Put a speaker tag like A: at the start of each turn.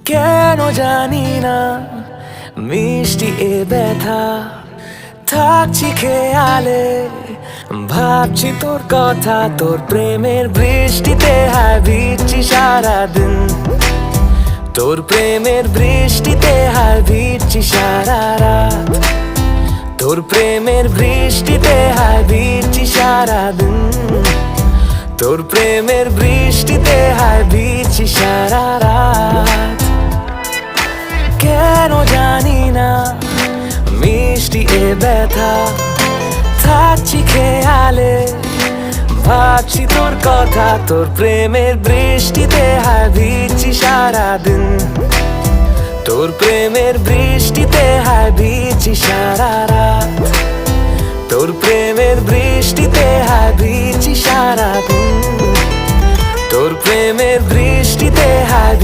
A: কেন জানি না মিষ্টি এ ব্যথা, থাকছি খেয়ালে, ভাবছি তোর কথা। তোর প্রেমের বৃষ্টিতে হায় ভিজছি সারাদিন, তোর প্রেমের বৃষ্টিতে হায় ভিজছি সারা রাত, তোর প্রেমের বৃষ্টিতে হায় ভিজছি সারাদিন, তোর প্রেমের বৃষ্টিতে হায় ভিজছি সারা রাত। কেন জানি না মিষ্টি এ ব্যথা, থাকছি খেয়ালে, ভাবছি তোর কথা। তোর প্রেমের বৃষ্টিতে হায় ভিজছি সারাদিন, তোর প্রেমের বৃষ্টিতে হায় ভিজছি সারা রাত, তোর প্রেমের বৃষ্টিতে হায় ভিজছি সারাদিন, তোর প্রেমের বৃষ্টিতে হায়